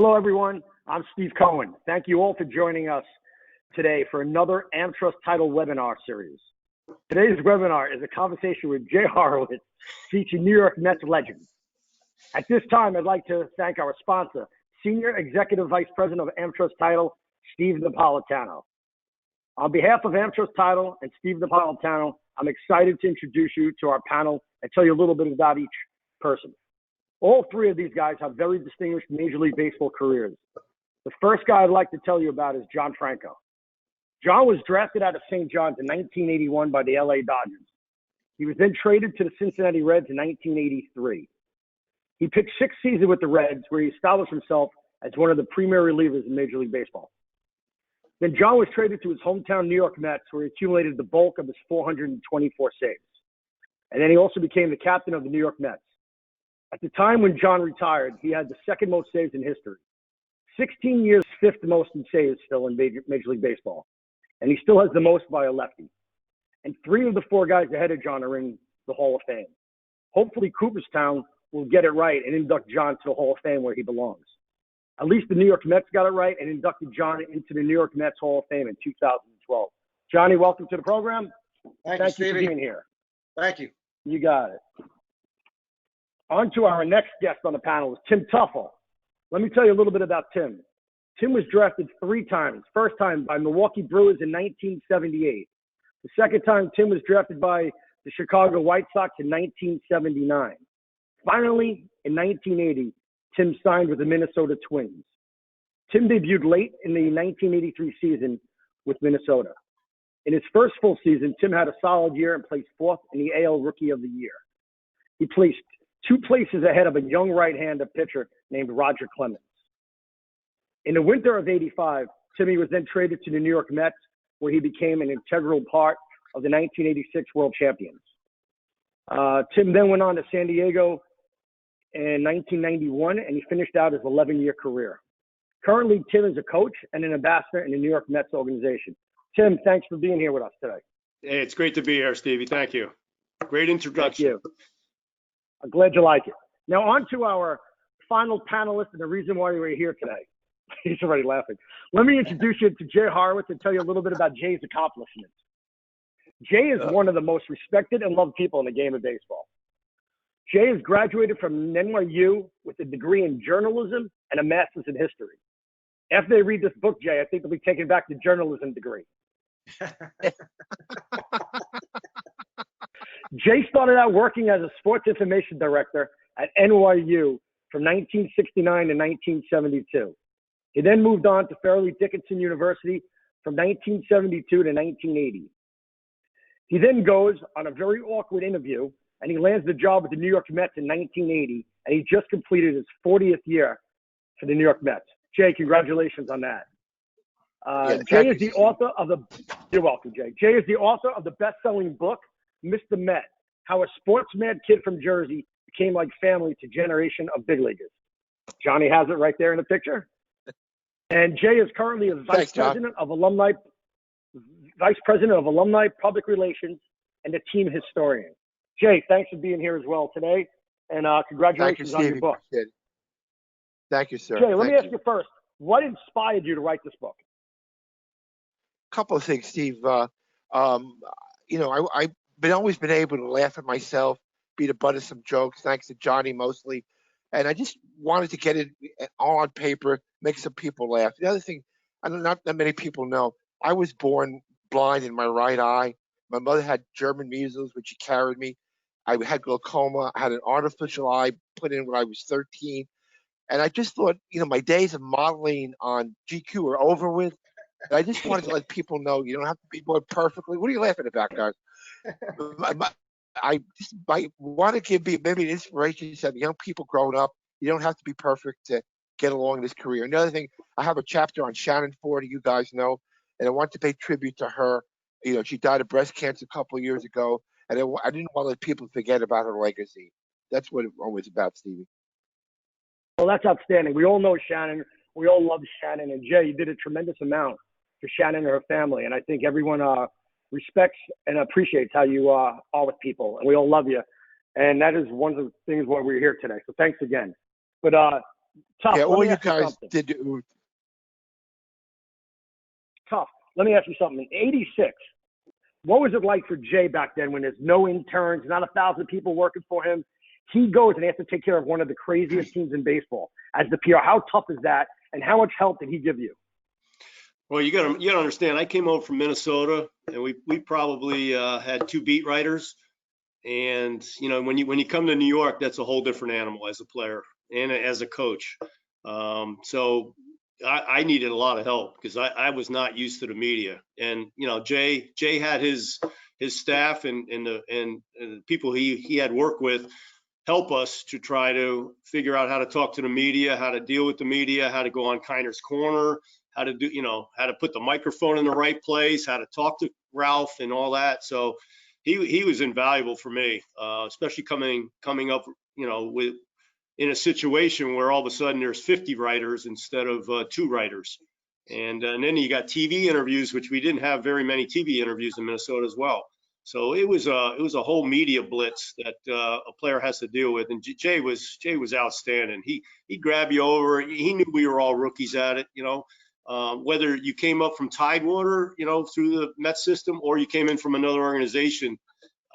Hello, everyone. I'm Steve Cohen. Thank you all for joining us today for another AmTrust Title webinar series. Today's webinar is a conversation with Jay Horwitz, featuring New York Mets legend. At this time, I'd like to thank our sponsor, Senior Executive Vice President of AmTrust Title, Steve Napolitano. On behalf of AmTrust Title and Steve Napolitano, I'm excited to introduce you to our panel and tell you a little bit about each person. All three of these guys have very distinguished Major League Baseball careers. The first guy I'd like to tell you about is John Franco. John was drafted out of St. John's in 1981 by the LA Dodgers. He was then traded to the Cincinnati Reds in 1983. He pitched 6 seasons with the Reds, where he established himself as one of the premier relievers in Major League Baseball. Then John was traded to his hometown New York Mets, where he accumulated the bulk of his 424 saves. And then he also became the captain of the New York Mets. At the time when John retired, he had the second most saves in history. 16 years, fifth most in saves still in Major League Baseball. And he still has the most by a lefty. And 3 of the 4 guys ahead of John are in the Hall of Fame. Hopefully Cooperstown will get it right and induct John to the Hall of Fame where he belongs. At least the New York Mets got it right and inducted John into the New York Mets Hall of Fame in 2012. Johnny, welcome to the program. Thank you, Stevie. For being here. Thank you. You got it. On to our next guest on the panel is Tim Tuffle. Let me tell you a little bit about Tim. Tim was drafted 3 times. First time by Milwaukee Brewers in 1978. The second time, Tim was drafted by the Chicago White Sox in 1979. Finally, in 1980, Tim signed with the Minnesota Twins. Tim debuted late in the 1983 season with Minnesota. In his first full season, Tim had a solid year and placed 4th in the AL Rookie of the Year. He placed 2 places ahead of a young right-hander pitcher named Roger Clemens. In the winter of '85, Timmy was then traded to the New York Mets, where he became an integral part of the 1986 World Champions. Tim then went on to San Diego in 1991, and he finished out his 11-year career. Currently, Tim is a coach and an ambassador in the New York Mets organization. Tim, thanks for being here with us today. Hey, it's great to be here, Stevie. Thank you. Great introduction. Thank you. I'm glad you like it. Now, on to our final panelist and the reason why we're here today. He's already laughing. Let me introduce you to Jay Horwitz and tell you a little bit about Jay's accomplishments. Jay is one of the most respected and loved people in the game of baseball. Jay has graduated from NYU with a degree in journalism and a master's in history. After they read this book, Jay, I think they'll be taking back the journalism degree. Jay started out working as a sports information director at NYU from 1969 to 1972. He then moved on to Fairleigh Dickinson University from 1972 to 1980. He then goes on a very awkward interview, and he lands the job with the New York Mets in 1980, and he just completed his 40th year for the New York Mets. Jay, congratulations on that. Jay is the author of the – you're welcome, Jay. Jay is the author of the best-selling book, Mr. Met, How a Sports-Mad Kid from Jersey Became Like Family to Generation of Big Leaguers. Johnny has it right there in the picture. And Jay is currently a vice president of alumni public relations and a team historian. Jay, thanks for being here as well today, and congratulations on your book. Thank you, sir. Jay, let me ask you first, what inspired you to write this book? A couple of things, Steve. I've always been able to laugh at myself, be the butt of some jokes, thanks to Johnny mostly. And I just wanted to get it all on paper, make some people laugh. The other thing, not that many people know, I was born blind in my right eye. My mother had German measles when she carried me. I had glaucoma. I had an artificial eye put in when I was 13. And I just thought, my days of modeling on GQ are over with. And I just wanted to let people know you don't have to be born perfectly. What are you laughing about, guys? I want to give maybe an inspiration to young people growing up. You don't have to be perfect to get along in this career. Another thing, I have a chapter on Shannon Ford, you guys know, and I want to pay tribute to her. She died of breast cancer a couple of years ago, and I didn't want to let people forget about her legacy. That's what it's always about, Stevie. Well, that's outstanding. We all know Shannon. We all love Shannon. And Jay, you did a tremendous amount for Shannon and her family. And I think everyone respects and appreciates how you are with people. And we all love you. And that is one of the things why we're here today. So thanks again. But Tough. Yeah, Let all me you ask you guys something. did. Tough. Let me ask you something. In '86, what was it like for Jay back then when there's no interns, not 1,000 people working for him? He goes and he has to take care of one of the craziest teams in baseball as the PR. How tough is that, and how much help did he give you? Well, you gotta understand. I came over from Minnesota, and we probably had 2 beat writers. And when you come to New York, that's a whole different animal as a player and as a coach. So I needed a lot of help because I was not used to the media. And Jay had his staff and the people he had worked with help us to try to figure out how to talk to the media, how to deal with the media, how to go on Kiner's Corner, how to do, how to put the microphone in the right place, how to talk to Ralph and all that. So he was invaluable for me, especially coming up, with in a situation where all of a sudden there's 50 writers instead of 2 writers. And then you got TV interviews, which we didn't have very many TV interviews in Minnesota as well. So it was a whole media blitz that a player has to deal with. And Jay was outstanding. He'd grab you over. He knew we were all rookies at it, whether you came up from Tidewater, through the Met system, or you came in from another organization.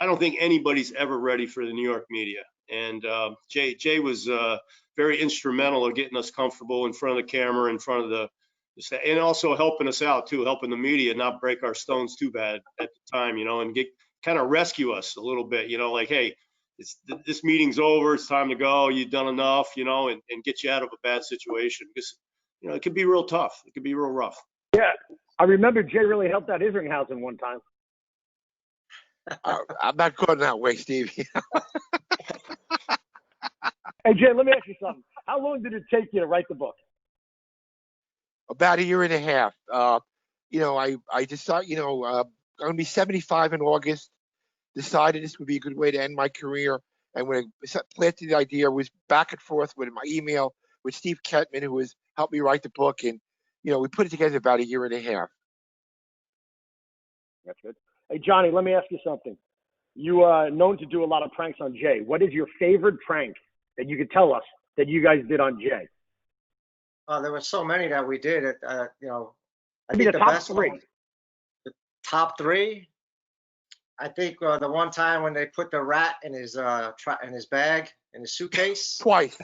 I don't think anybody's ever ready for the New York media. And Jay was very instrumental in getting us comfortable in front of the camera, in front of the and also helping us out too, helping the media not break our stones too bad at the time, and kind of rescue us a little bit, like, hey, this meeting's over, it's time to go, you've done enough, and get you out of a bad situation, because it could be real tough, it could be real rough. Yeah, I remember Jay really helped out Isringhausen one time. I'm not going that way, Stevie. Hey, Jay, let me ask you something. How long did it take you to write the book? About 1.5 years. I decided, I'm going to be 75 in August. Decided this would be a good way to end my career. And when I planted the idea, was back and forth with my email with Steve Ketman, who has helped me write the book. And, we put it together about 1.5 years. That's good. Hey, Johnny, let me ask you something. You are known to do a lot of pranks on Jay. What is your favorite prank that you could tell us that you guys did on Jay? There were so many that we did. I I mean, think the the top best 3. one, the top 3. I think the one time when they put the rat in his bag, in his suitcase. Twice.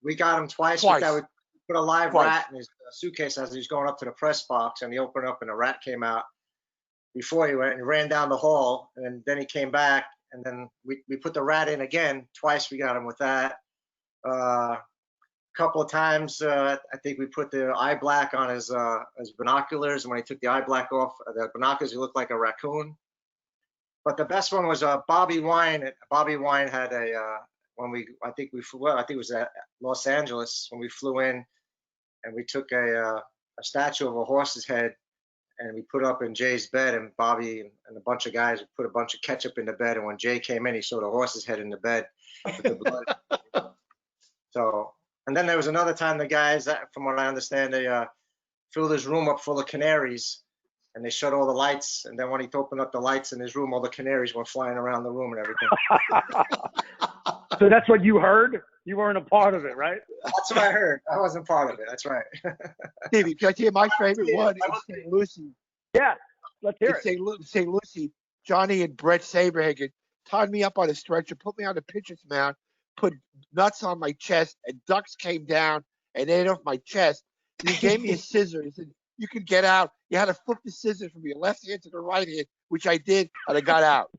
We got him twice. With that. We put a live rat in his suitcase as he was going up to the press box, and he opened up and the rat came out before he went and ran down the hall, and then he came back, and then we put the rat in again. Twice we got him with that. Couple of times, I think we put the eye black on his binoculars, and when he took the eye black off the binoculars, he looked like a raccoon. But the best one was Bobby Wine. Bobby Wine had I think it was at Los Angeles when we flew in, and we took a statue of a horse's head, and we put up in Jay's bed, and Bobby and a bunch of guys put a bunch of ketchup in the bed, and when Jay came in, he saw the horse's head in the bed with the blood. So. And then there was another time the guys, from what I understand, they filled his room up full of canaries, and they shut all the lights. And then when he opened up the lights in his room, all the canaries went flying around the room and everything. So that's what you heard? You weren't a part of it, right? That's what I heard. I wasn't part of it. That's right. Stevie, can I tell you my favorite one? It's St. Lucie. Yeah, let's hear it. St. Lucie, Johnny and Brett Saberhagen tied me up on a stretcher, put me on the pitcher's mound, put nuts on my chest, and ducks came down and ate off my chest. And he gave me a scissor. He said, you could get out. You had to flip the scissors from your left hand to the right hand, which I did, and I got out.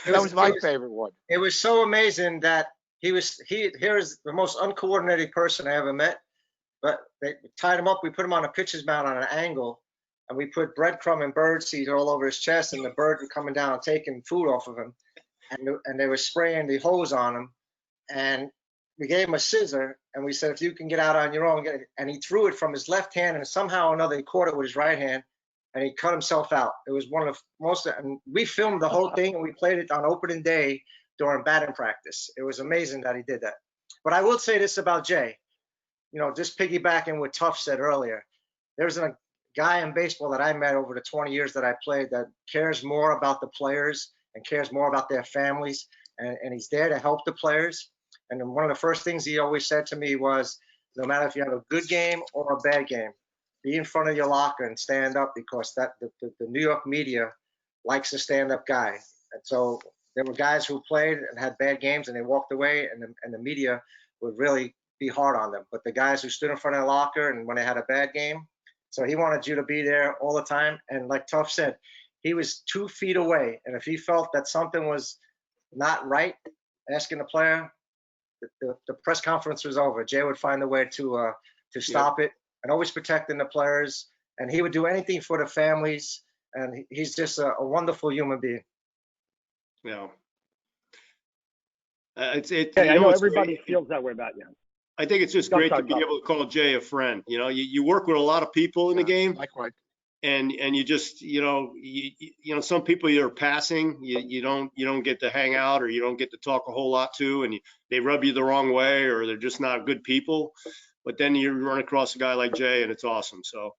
That was my favorite one. It was so amazing that here is the most uncoordinated person I ever met. But they tied him up. We put him on a pitcher's mound on an angle, and we put breadcrumb and birdseed all over his chest, and the birds were coming down and taking food off of him. And they were spraying the hose on him. And we gave him a scissor, and we said, if you can get out on your own, get it. And he threw it from his left hand, and somehow or another he caught it with his right hand, and he cut himself out. It was one of the most, and we filmed the whole thing, and we played it on opening day during batting practice. It was amazing that he did that. But I will say this about Jay, just piggybacking what Tuff said earlier, there's a guy in baseball that I met over the 20 years that I played that cares more about the players and cares more about their families, and he's there to help the players. And then one of the first things he always said to me was, no matter if you have a good game or a bad game, be in front of your locker and stand up, because that the New York media likes a stand-up guy. And so there were guys who played and had bad games and they walked away, and the media would really be hard on them. But the guys who stood in front of the locker and when they had a bad game, so he wanted you to be there all the time. And like Tuff said, he was 2 feet away. And if he felt that something was not right, asking the player, the press conference was over. Jay would find a way to stop it, and always protecting the players. And he would do anything for the families. And he's just a wonderful human being. Yeah. I know everybody feels that way about you. I think it's just great to be able to call Jay a friend. You know, you work with a lot of people in the game. Likewise. And you just, you know, some people you're passing, you don't get to hang out, or you don't get to talk a whole lot to, and they rub you the wrong way, or they're just not good people. But then you run across a guy like Jay, and it's awesome. So,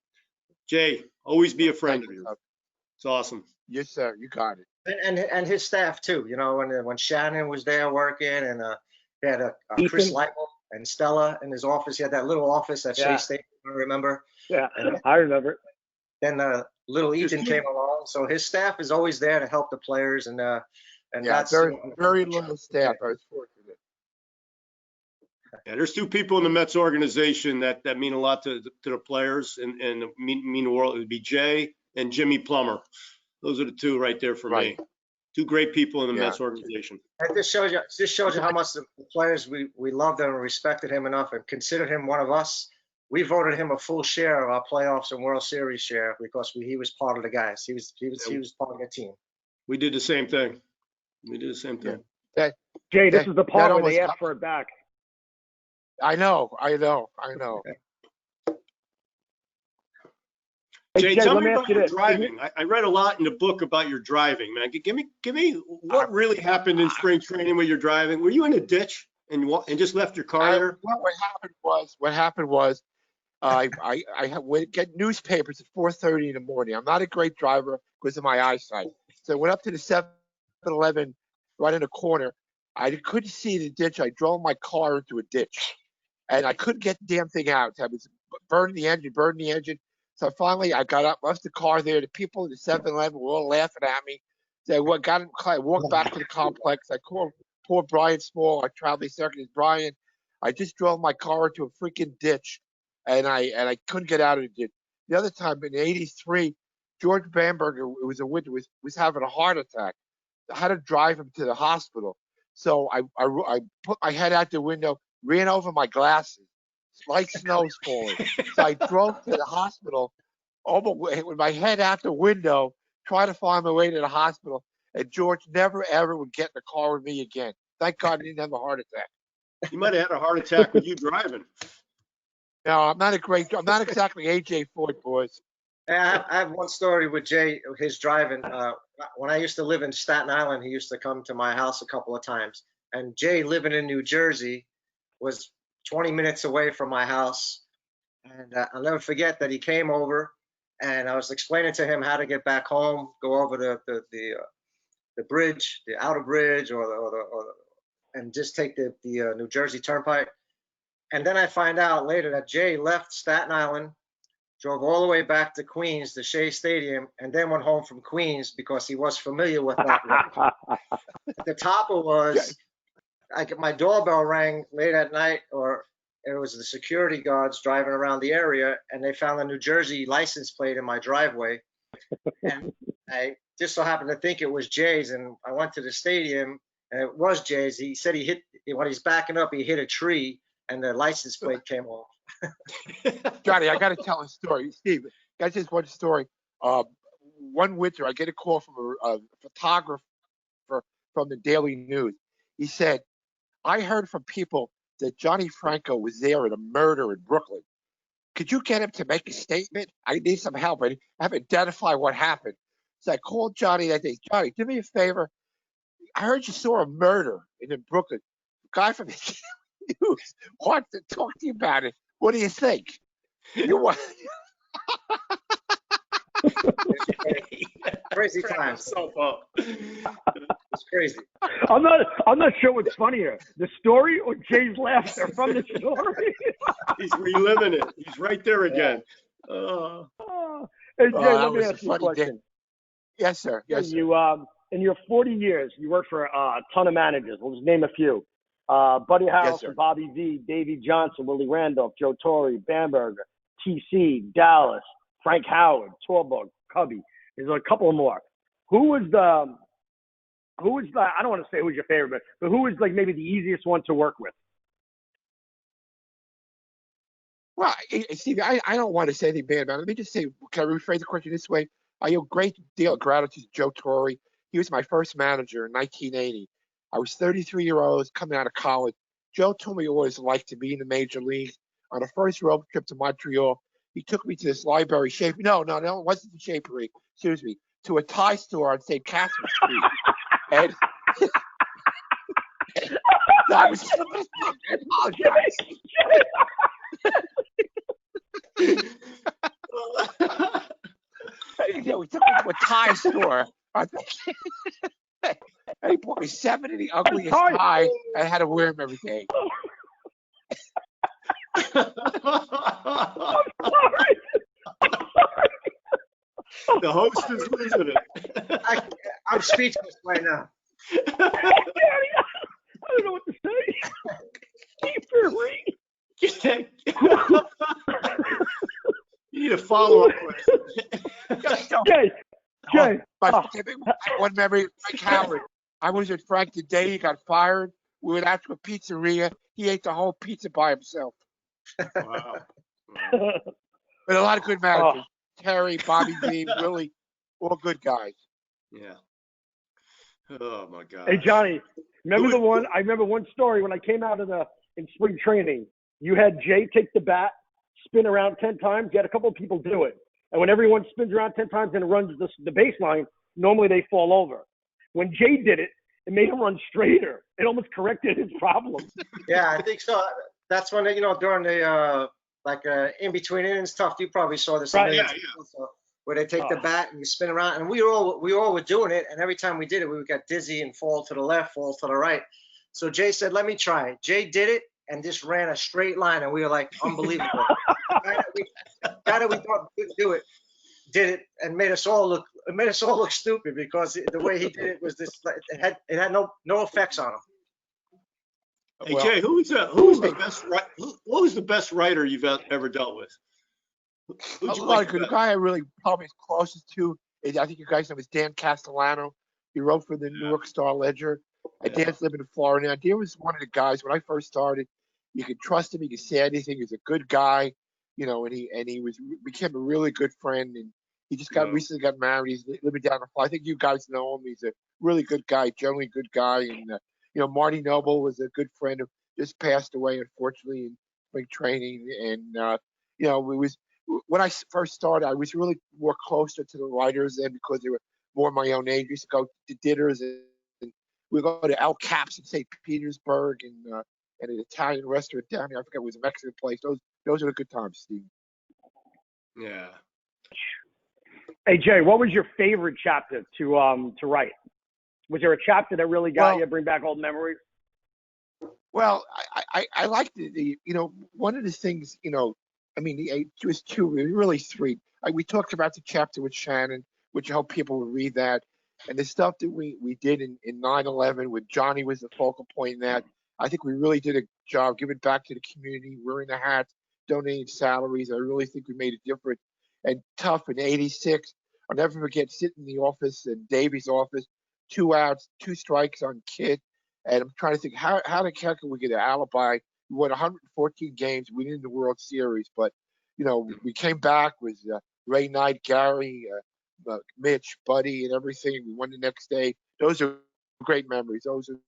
Jay, always be a friend of yours. It's awesome. Yes, sir. You got it. And his staff too. You know, when Shannon was there working, and he had Chris Lightwell and Stella in his office. He had that little office at Shea State. I remember. Yeah, I remember. Then little Ethan came along, so his staff is always there to help the players, and that's very little staff. I was fortunate. Yeah, there's 2 people in the Mets organization that mean a lot to the players and mean the world. It would be Jay and Jimmy Plummer. Those are the 2 right there for me. 2 great people in the Mets organization. And this shows you how much the players we loved him and respected him enough and considered him one of us. We voted him a full share of our playoffs and World Series share because he was part of the guys. He was part of the team. We did the same thing. Yeah. Jay, this is the part where they ask for it back. I know. Jay, tell me about your driving. I read a lot in the book about your driving, man. Give me what really happened in spring training with your driving. Were you in a ditch and just left your car there? What happened was I would get newspapers at 4:30 in the morning. I'm not a great driver because of my eyesight. So I went up to the 7-Eleven right in the corner. I couldn't see the ditch. I drove my car into a ditch, and I couldn't get the damn thing out. I was burning the engine. So finally, I got up, left the car there. The people in the 7-Eleven were all laughing at me. So I walked back to the complex. I called poor Brian Small, our traveling circuit. Brian, I just drove my car into a freaking ditch, and I couldn't get out of the ditch. The other time in '83, George Bamberger, it was a winter, was having a heart attack. I had to drive him to the hospital. So I put my head out the window, ran over my glasses. Light snow's falling. So I drove to the hospital with my head out the window, trying to find my way to the hospital. And George never, ever would get in the car with me again. Thank God he didn't have a heart attack. He might have had a heart attack with you driving. No, I'm not exactly AJ Foyt, boys. I have one story with Jay, his driving. When I used to live in Staten Island, he used to come to my house a couple of times. And Jay, living in New Jersey, was 20 minutes away from my house. And I'll never forget that he came over, and I was explaining to him how to get back home, go over the bridge, the outer bridge, and just take the New Jersey Turnpike. And then I find out later that Jay left Staten Island, drove all the way back to Queens, to Shea Stadium, and then went home from Queens because he was familiar with that. The topper was, my doorbell rang late at night, or it was the security guards driving around the area, and they found a New Jersey license plate in my driveway. And I just so happened to think it was Jay's, and I went to the stadium, and it was Jay's. He said when he's backing up, he hit a tree, and the license plate came off. Johnny, I got to tell a story. Steve, that's just one story. One winter, I get a call from a photographer from the Daily News. He said, I heard from people that Johnny Franco was there in a murder in Brooklyn. Could you get him to make a statement? I need some help. I have to identify what happened. So I called Johnny that day. Johnny, do me a favor. I heard you saw a murder in Brooklyn. The guy from the News wants to talk to you about it. What do you think? You want? Crazy Crack times. himself up. It's crazy. I'm not sure what's funnier, the story or Jay's laughter from the story. He's reliving it. He's right there again. Hey Jay, that let me was a ask you a funny day. question. Yes, sir. Yeah, Yes, sir. you in your 40 years, you worked for a ton of managers. We'll just name a few. Buddy Harrelson, sir. Bobby V, Davey Johnson, Willie Randolph, Joe Torre, Bamberger, TC, Dallas, Frank Howard, Torborg, Cubby. There's a couple more. Who was the I don't want to say who's your favorite, but who was like maybe the easiest one to work with? Well, Steve, I don't want to say anything bad about it. Let me just say, can I rephrase the question this way? I owe a great deal of gratitude to Joe Torre. He was my first manager in 1980. I was 33 years old, coming out of college. Joe told me always liked to be in the major leagues. On a first road trip to Montreal, he took me to this library shape. No, it wasn't the Shapery. Excuse me, to a tie store on St. Catherine Street. And that was I apologize. We took me to a tie store. And he bought me 7 of the ugliest ties. I had to wear them every day. I'm sorry. The host is losing it. I'm speechless right now. I don't know what to say. Keep your ring. You need a follow-up question. Jay. One memory, Frank Howard. I was with Frank the day he got fired. We went out to a pizzeria. He ate the whole pizza by himself. Wow. But a lot of good managers. Terry, Bobby V, Willie, all good guys. Yeah. Oh my God. Hey Johnny, remember I remember one story when I came out in spring training. You had Jay take the bat, spin around 10 times. You had a couple of people do it. And when everyone spins around 10 times and runs the baseline, normally they fall over. When Jay did it, it made him run straighter. It almost corrected his problem. Yeah, I think so. That's when, during the, in between innings stuff, you probably saw this. Right, yeah. So, where they take the bat and you spin around. And we all were doing it. And every time we did it, we would get dizzy and fall to the left, fall to the right. So Jay said, let me try it. Jay did it and just ran a straight line. And we were like, unbelievable. Guy that we thought could do it, did it and made us all look stupid because the way he did it was this. It had no effects on him. Hey Jay, who was the best? What was the best writer you've ever dealt with? A lot of good. The guy I really probably is closest to is, I think you guys know, is Dan Castellano. He wrote for the New York Star Ledger. Dan's living in Florida now. Dan was one of the guys when I first started. You could trust him. You could say anything. He's a good guy, and he became a really good friend. And he just recently got married. He's living down in Florida. I think you guys know him. He's a really good guy, generally good guy. And Marty Noble was a good friend who just passed away, unfortunately, in spring training. And when I first started, I was really more closer to the writers then because they were more my own age. We used to go to dinners and we go to El Caps in St. Petersburg and an Italian restaurant down here. I forget, it was a Mexican place. Those are the good times, Steve. Yeah. Hey Jay, what was your favorite chapter to write? Was there a chapter that really got you, bring back old memories? Well, I liked the one of the things, it was two, really three. We talked about the chapter with Shannon, which I hope people will read that. And the stuff that we did in 9/11 with Johnny was the focal point in that. I think we really did a job giving back to the community, wearing the hats, donating salaries. I really think we made a difference. And tough in 86, I'll never forget sitting in the office, in Davy's office, 2 outs, 2 strikes on Kid. And I'm trying to think, how the heck can we get an alibi? We won 114 games. We didn't win the World Series, but, we came back with Ray Knight, Gary, Mitch, Buddy, and everything. We won the next day. Those are great memories. Those are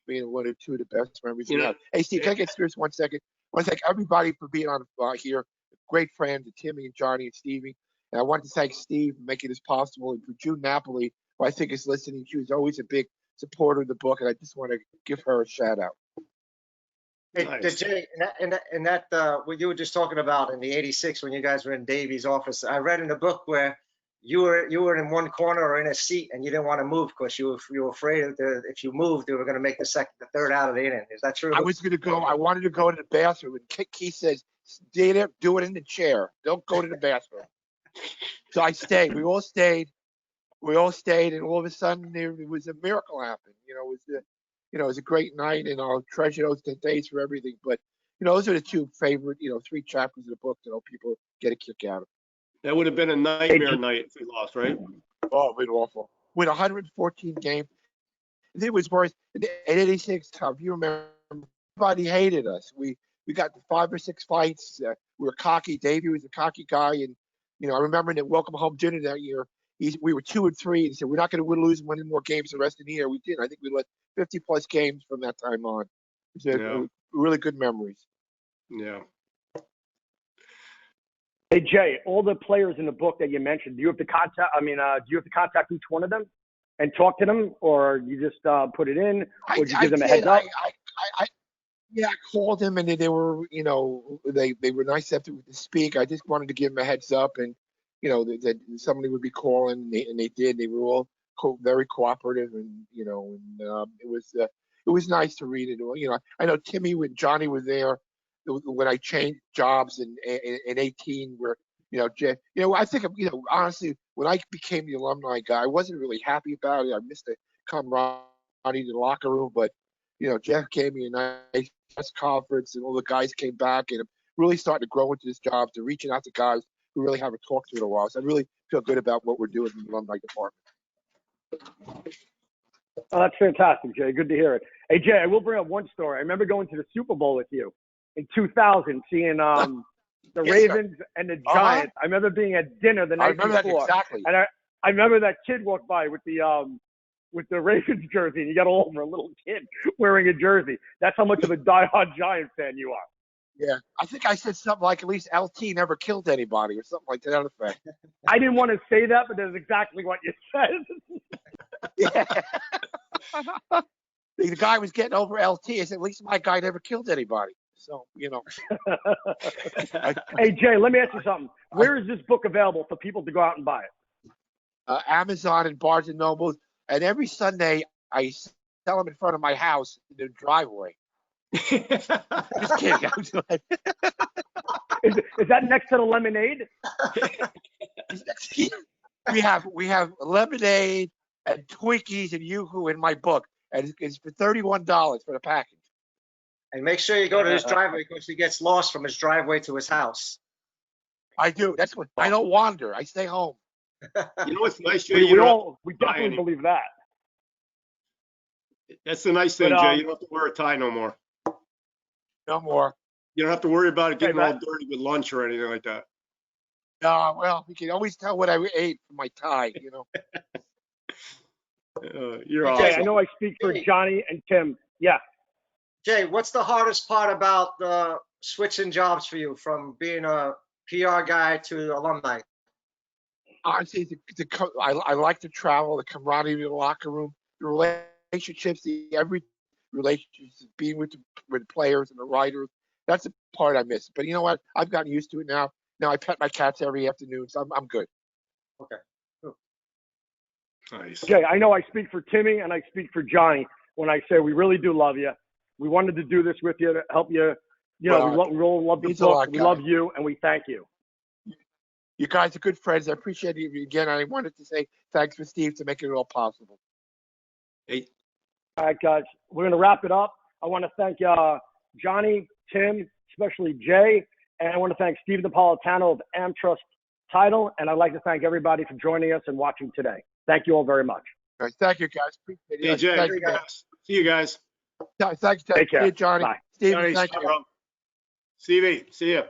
one or two of the best memories we have. Hey, Steve, can I get serious 1 second? I want to thank everybody for being on here. Great friends, Timmy and Johnny and Stevie. And I want to thank Steve for making this possible. And for June Napoli, who I think is listening. She was always a big supporter of the book, and I just want to give her a shout out. Hey, Nice. Jay, and that what you were just talking about in the '86 when you guys were in Davy's office, I read in the book where you were in one corner or in a seat and you didn't want to move because you were afraid that if you moved, they were going to make the third out of the inning. Is that true? I wanted to go to the bathroom, and Keith says, do it in the chair. Don't go to the bathroom. So I stayed. We all stayed, and all of a sudden there was a miracle happened. It was a great night, and I'll treasure those days for everything. But those are the two favorite, 3 chapters of the book that people get a kick out of. That would have been a nightmare night if we lost, right? Oh, it was awful. With 114 games, it was worse. In '86, Tom, you remember, everybody hated us. We got 5 or 6 fights. We were cocky. Davey was a cocky guy, and I remember in the welcome home dinner that year, we were 2-3, and he said we're not going to lose many more games the rest of the year. We did. I think we lost 50 plus games from that time on. It was really good memories. Yeah. Hey Jay, all the players in the book that you mentioned, do you have to contact each one of them and talk to them, or you just put it in, or did you give them a heads up? I called them, and they were, they were nice enough to speak. I just wanted to give them a heads up, and that somebody would be calling, and they did. They were all very cooperative, and it was nice to read it. I know Timmy when Johnny was there when I changed jobs in 18, where Jeff, I think honestly, when I became the alumni guy, I wasn't really happy about it. I missed the camaraderie in the locker room, but Jeff gave me a nice press conference, and all the guys came back, and I'm really starting to grow into this job, to reaching out to guys who really haven't talked to in a while. So I really feel good about what we're doing in the alumni department. Oh, that's fantastic, Jay. Good to hear it. Hey, Jay, I will bring up one story. I remember going to the Super Bowl with you in 2000, seeing the Ravens and the Giants. I remember being at dinner the night before. I remember that exactly. And I remember that kid walked by with the Ravens jersey, and you got all over a little kid wearing a jersey. That's how much of a diehard Giant fan you are. Yeah, I think I said something like, at least LT never killed anybody, or something like that effect. I didn't want to say that, but that's exactly what you said. Yeah. The guy was getting over LT. I said, at least my guy never killed anybody. So, Hey, Jay, let me ask you something. Where is this book available for people to go out and buy it? Amazon and Barnes and Noble. And every Sunday, I sell them in front of my house in the driveway. Just kidding. Is that next to the lemonade? We have lemonade and Twinkies and Yoo-Hoo in my book, and it's for $31 for the package. And make sure you go to his driveway because he gets lost from his driveway to his house. I do. That's what I don't wander. I stay home. What's nice, Jay? We definitely believe that. That's the nice thing, Jay. You don't have to wear a tie no more. No more. You don't have to worry about it getting all dirty with lunch or anything like that. Well, we can always tell what I ate from my tie, You're awesome. awesome. I know I speak for Johnny and Tim. Yeah. Jay, what's the hardest part about switching jobs for you from being a PR guy to alumni? Honestly, I like to travel, the camaraderie in the locker room, the relationships, every relationship, being with the players and the writers. That's the part I miss. But you know what? I've gotten used to it now. Now I pet my cats every afternoon, so I'm good. Okay. Cool. Nice. Jay, I know I speak for Timmy and I speak for Johnny when I say we really do love you. We wanted to do this with you to help you. We all love the book. We love you, and we thank you. You guys are good friends. I appreciate you again. I wanted to say thanks for Steve to make it all possible. Hey. All right, guys. We're going to wrap it up. I want to thank Johnny, Tim, especially Jay, and I want to thank Steve Napolitano of AmTrust Title, and I'd like to thank everybody for joining us and watching today. Thank you all very much. All right, thank you, guys. Appreciate it. Hey, Jay. Thank you, guys. See you guys. Thanks, Ted. Take care. See you, Johnny. Bye. Steve, Johnny, thank you. Stevie, see ya.